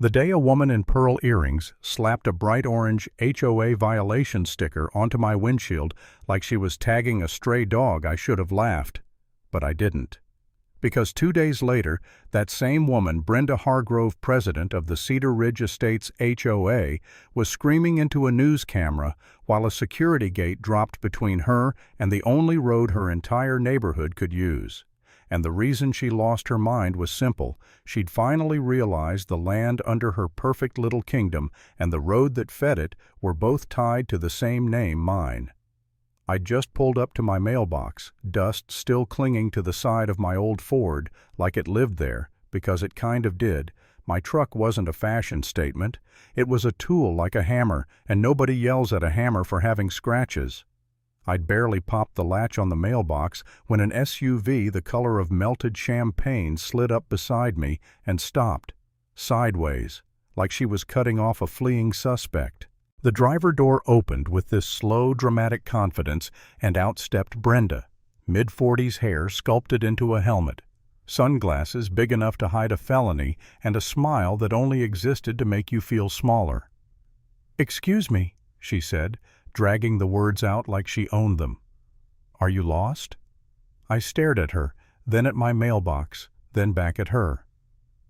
The day a woman in pearl earrings slapped a bright orange HOA violation sticker onto my windshield like she was tagging a stray dog, I should have laughed. But I didn't. Because 2 days later, that same woman, Brenda Hargrove, president of the Cedar Ridge Estates HOA, was screaming into a news camera while a security gate dropped between her and the only road her entire neighborhood could use. And the reason she lost her mind was simple. She'd finally realized the land under her perfect little kingdom and the road that fed it were both tied to the same name, mine. I'd just pulled up to my mailbox, dust still clinging to the side of my old Ford like it lived there, because it kind of did. My truck wasn't a fashion statement. It was a tool like a hammer, and nobody yells at a hammer for having scratches. I'd barely popped the latch on the mailbox when an SUV the color of melted champagne slid up beside me and stopped, sideways, like she was cutting off a fleeing suspect. The driver door opened with this slow, dramatic confidence, and out stepped Brenda, mid-40s hair sculpted into a helmet, sunglasses big enough to hide a felony, and a smile that only existed to make you feel smaller. "Excuse me," she said, dragging the words out like she owned them. "Are you lost?" I stared at her, then at my mailbox, then back at her.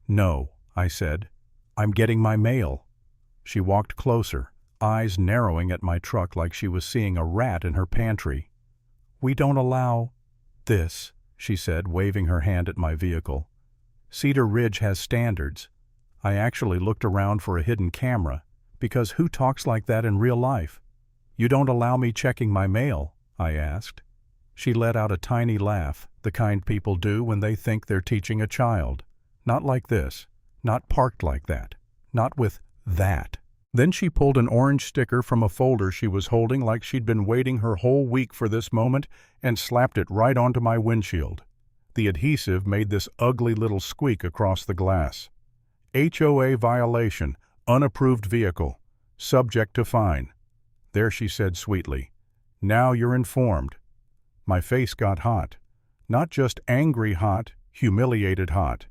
"No," I said. "I'm getting my mail." She walked closer, eyes narrowing at my truck like she was seeing a rat in her pantry. "We don't allow this," she said, waving her hand at my vehicle. "Cedar Ridge has standards." I actually looked around for a hidden camera, because who talks like that in real life? "You don't allow me checking my mail?" I asked. She let out a tiny laugh, the kind people do when they think they're teaching a child. Not like this, not parked like that, not with that. Then she pulled an orange sticker from a folder she was holding like she'd been waiting her whole week for this moment and slapped it right onto my windshield. The adhesive made this ugly little squeak across the glass. "HOA violation, unapproved vehicle, subject to fine." There she said sweetly, "Now you're informed." My face got hot. Not just angry hot, humiliated hot.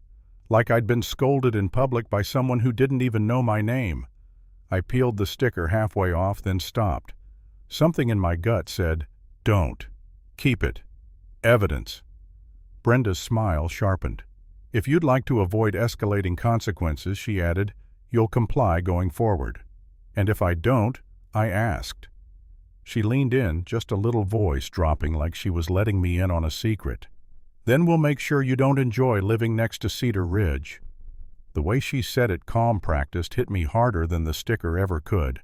Like I'd been scolded in public by someone who didn't even know my name. I peeled the sticker halfway off, then stopped. Something in my gut said, "Don't. Keep it. Evidence." Brenda's smile sharpened. "If you'd like to avoid escalating consequences," she added, "you'll comply going forward." "And if I don't?" I asked. She leaned in, just a little voice dropping like she was letting me in on a secret. "Then we'll make sure you don't enjoy living next to Cedar Ridge." The way she said it, calm practiced, hit me harder than the sticker ever could.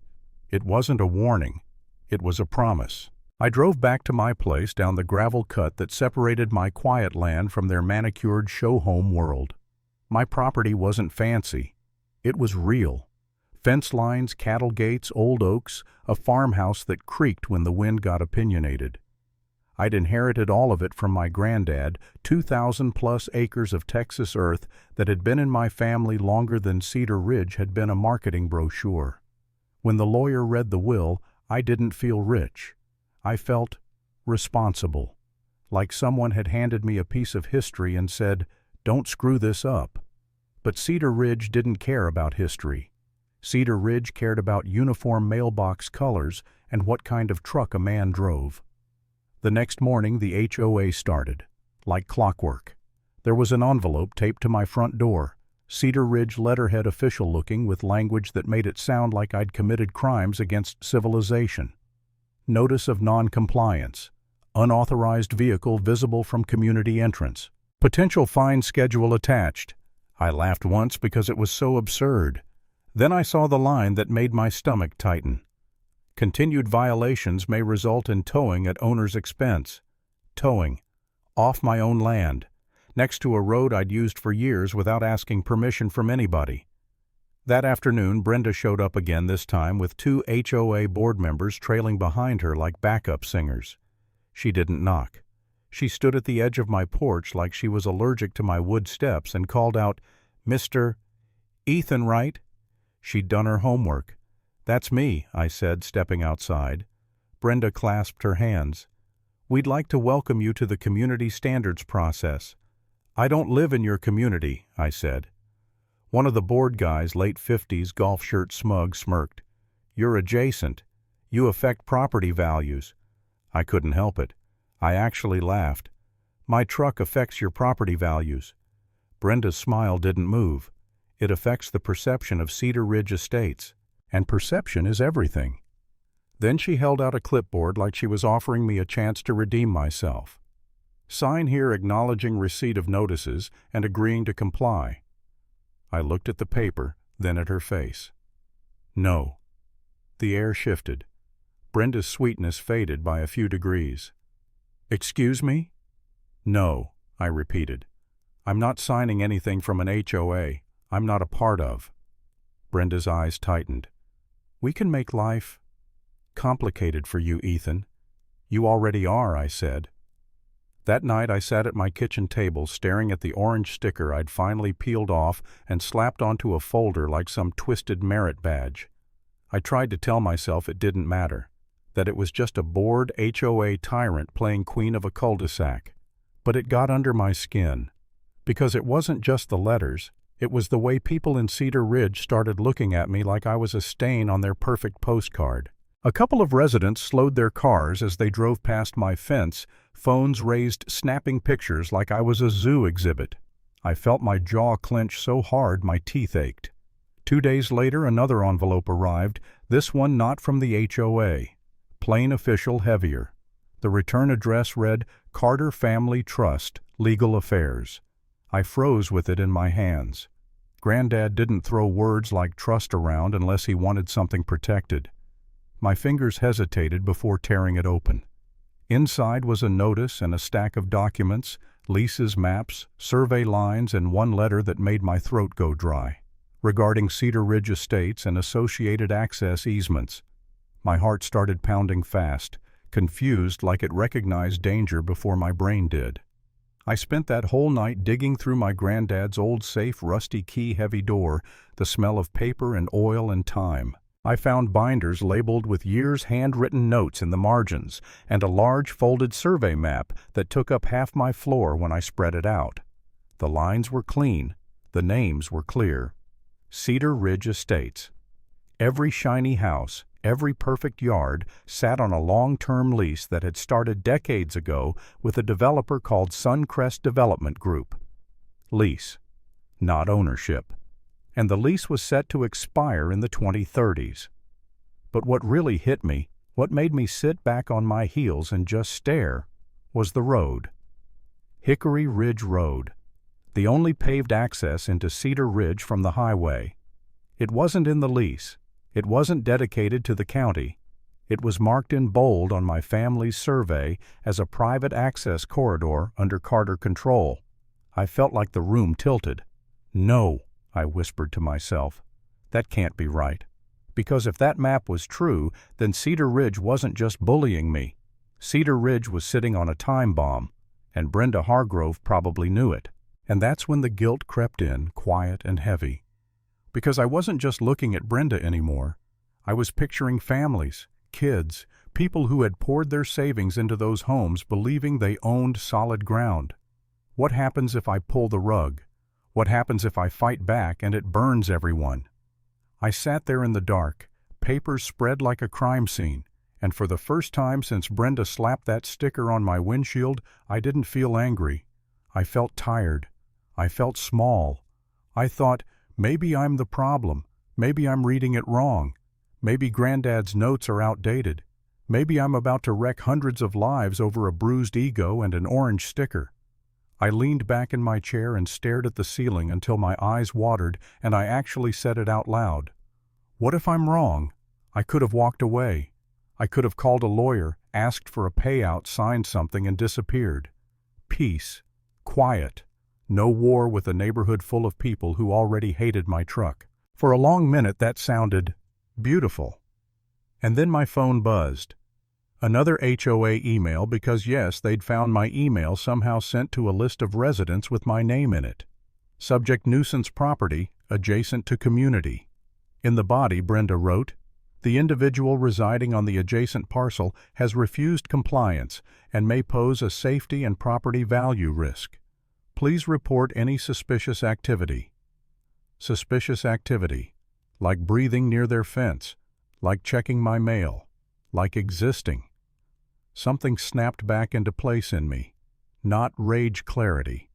It wasn't a warning. It was a promise. I drove back to my place down the gravel cut that separated my quiet land from their manicured show-home world. My property wasn't fancy. It was real. Fence lines, cattle gates, old oaks, a farmhouse that creaked when the wind got opinionated. I'd inherited all of it from my granddad, 2,000-plus acres of Texas earth that had been in my family longer than Cedar Ridge had been a marketing brochure. When the lawyer read the will, I didn't feel rich. I felt responsible, like someone had handed me a piece of history and said, "Don't screw this up." But Cedar Ridge didn't care about history. Cedar Ridge cared about uniform mailbox colors and what kind of truck a man drove. The next morning, the HOA started, like clockwork. There was an envelope taped to my front door, Cedar Ridge letterhead official-looking with language that made it sound like I'd committed crimes against civilization. Notice of non-compliance. Unauthorized vehicle visible from community entrance. Potential fine schedule attached. I laughed once because it was so absurd. Then I saw the line that made my stomach tighten. Continued violations may result in towing at owner's expense. Towing. Off my own land. Next to a road I'd used for years without asking permission from anybody. That afternoon, Brenda showed up again, this time with 2 HOA board members trailing behind her like backup singers. She didn't knock. She stood at the edge of my porch like she was allergic to my wood steps and called out, "Mr. Ethan, right?" She'd done her homework. "That's me," I said, stepping outside. Brenda clasped her hands. "We'd like to welcome you to the community standards process." "I don't live in your community," I said. One of the board guys, late 50s, golf shirt smug, smirked. "You're adjacent. You affect property values." I couldn't help it. I actually laughed. "My truck affects your property values." Brenda's smile didn't move. "It affects the perception of Cedar Ridge Estates. And perception is everything." Then she held out a clipboard like she was offering me a chance to redeem myself. "Sign here acknowledging receipt of notices and agreeing to comply." I looked at the paper, then at her face. No. The air shifted. Brenda's sweetness faded by a few degrees. "Excuse me?" "No," I repeated. "I'm not signing anything from an HOA I'm not a part of." Brenda's eyes tightened. "We can make life complicated for you, Ethan." "You already are," I said. That night I sat at my kitchen table staring at the orange sticker I'd finally peeled off and slapped onto a folder like some twisted merit badge. I tried to tell myself it didn't matter, that it was just a bored HOA tyrant playing queen of a cul-de-sac. But it got under my skin. Because it wasn't just the letters, it was the way people in Cedar Ridge started looking at me like I was a stain on their perfect postcard. A couple of residents slowed their cars as they drove past my fence, phones raised snapping pictures like I was a zoo exhibit. I felt my jaw clench so hard my teeth ached. 2 days later another envelope arrived, this one not from the HOA. Plain official, heavier. The return address read, Carter Family Trust, Legal Affairs. I froze with it in my hands. Granddad didn't throw words like trust around unless he wanted something protected. My fingers hesitated before tearing it open. Inside was a notice and a stack of documents, leases, maps, survey lines, and one letter that made my throat go dry, regarding Cedar Ridge Estates and associated access easements. My heart started pounding fast, confused like it recognized danger before my brain did. I spent that whole night digging through my granddad's old safe, rusty key-heavy door, the smell of paper and oil and time. I found binders labeled with years' handwritten notes in the margins and a large folded survey map that took up half my floor when I spread it out. The lines were clean. The names were clear. Cedar Ridge Estates. Every shiny house, every perfect yard sat on a long-term lease that had started decades ago with a developer called Suncrest Development Group. Lease, not ownership. And the lease was set to expire in the 2030s. But what really hit me, what made me sit back on my heels and just stare, was the road. Hickory Ridge Road, the only paved access into Cedar Ridge from the highway. It wasn't in the lease. It wasn't dedicated to the county. It was marked in bold on my family's survey as a private access corridor under Carter control. I felt like the room tilted. No, I whispered to myself. That can't be right. Because if that map was true, then Cedar Ridge wasn't just bullying me. Cedar Ridge was sitting on a time bomb, and Brenda Hargrove probably knew it. And that's when the guilt crept in, quiet and heavy. Because I wasn't just looking at Brenda anymore. I was picturing families, kids, people who had poured their savings into those homes believing they owned solid ground. What happens if I pull the rug? What happens if I fight back and it burns everyone? I sat there in the dark, papers spread like a crime scene, and for the first time since Brenda slapped that sticker on my windshield, I didn't feel angry. I felt tired. I felt small. I thought, maybe I'm the problem. Maybe I'm reading it wrong. Maybe Granddad's notes are outdated. Maybe I'm about to wreck hundreds of lives over a bruised ego and an orange sticker. I leaned back in my chair and stared at the ceiling until my eyes watered and I actually said it out loud. What if I'm wrong? I could have walked away. I could have called a lawyer, asked for a payout, signed something, and disappeared. Peace. Quiet. No war with a neighborhood full of people who already hated my truck. For a long minute that sounded beautiful. And then my phone buzzed. Another HOA email because yes, they'd found my email somehow sent to a list of residents with my name in it. Subject nuisance property, adjacent to community. In the body, Brenda wrote, the individual residing on the adjacent parcel has refused compliance and may pose a safety and property value risk. Please report any suspicious activity. suspicious activity, like breathing near their fence, like checking my mail, like existing. Something snapped back into place in me, not rage clarity.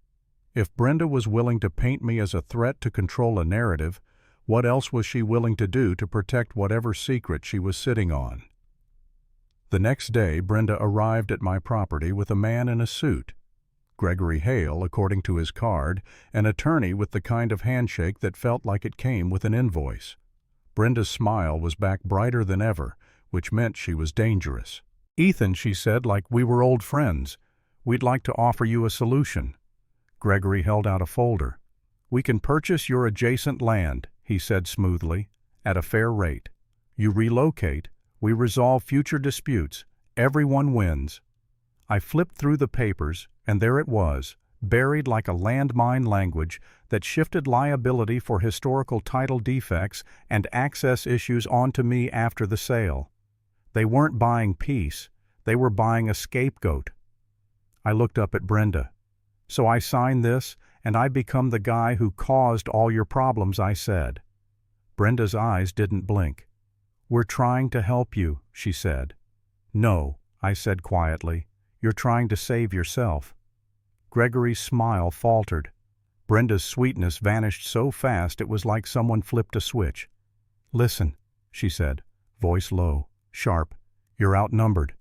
If Brenda was willing to paint me as a threat to control a narrative, what else was she willing to do to protect whatever secret she was sitting on? The next day, Brenda arrived at my property with a man in a suit. Gregory Hale, according to his card, an attorney with the kind of handshake that felt like it came with an invoice. Brenda's smile was back brighter than ever, which meant she was dangerous. "Ethan," she said, like we were old friends, "we'd like to offer you a solution." Gregory held out a folder. "We can purchase your adjacent land," he said smoothly, "at a fair rate. You relocate, we resolve future disputes, everyone wins." I flipped through the papers, and there it was, buried like a landmine language that shifted liability for historical title defects and access issues onto me after the sale. They weren't buying peace, they were buying a scapegoat. I looked up at Brenda. "So I sign this, and I become the guy who caused all your problems," I said. Brenda's eyes didn't blink. "We're trying to help you," she said. "No," I said quietly. "You're trying to save yourself." Gregory's smile faltered. Brenda's sweetness vanished so fast it was like someone flipped a switch. "Listen," she said, voice low, sharp. "You're outnumbered.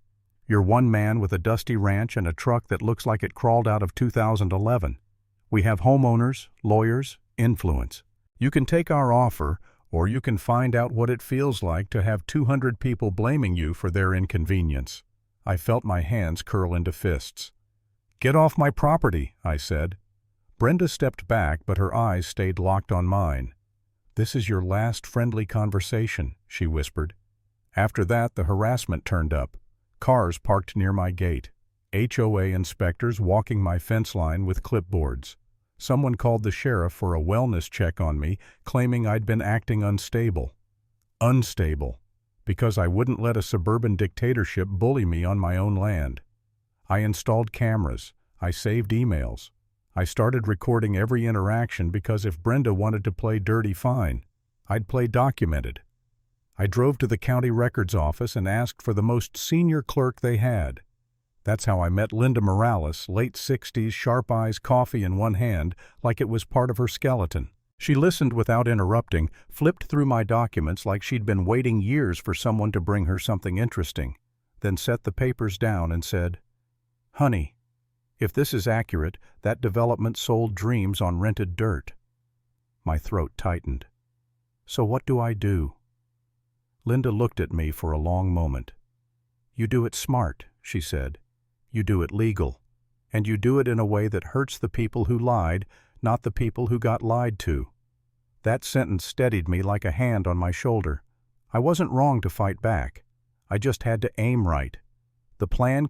You're one man with a dusty ranch and a truck that looks like it crawled out of 2011. We have homeowners, lawyers, influence. You can take our offer, or you can find out what it feels like to have 200 people blaming you for their inconvenience." I felt my hands curl into fists. "Get off my property," I said. Brenda stepped back, but her eyes stayed locked on mine. "This is your last friendly conversation," she whispered. After that, the harassment turned up. Cars parked near my gate. HOA inspectors walking my fence line with clipboards. Someone called the sheriff for a wellness check on me, claiming I'd been acting unstable. Unstable. Because I wouldn't let a suburban dictatorship bully me on my own land. I installed cameras. I saved emails. I started recording every interaction because if Brenda wanted to play dirty, fine. I'd play documented. I drove to the county records office and asked for the most senior clerk they had. That's how I met Linda Morales, late 60s, sharp eyes, coffee in one hand, like it was part of her skeleton. She listened without interrupting, flipped through my documents like she'd been waiting years for someone to bring her something interesting, then set the papers down and said, "Honey, if this is accurate, that development sold dreams on rented dirt." My throat tightened. "So what do I do?" Linda looked at me for a long moment. "You do it smart," she said. "You do it legal. And you do it in a way that hurts the people who lied, not the people who got lied to." That sentence steadied me like a hand on my shoulder. I wasn't wrong to fight back. I just had to aim right. The plan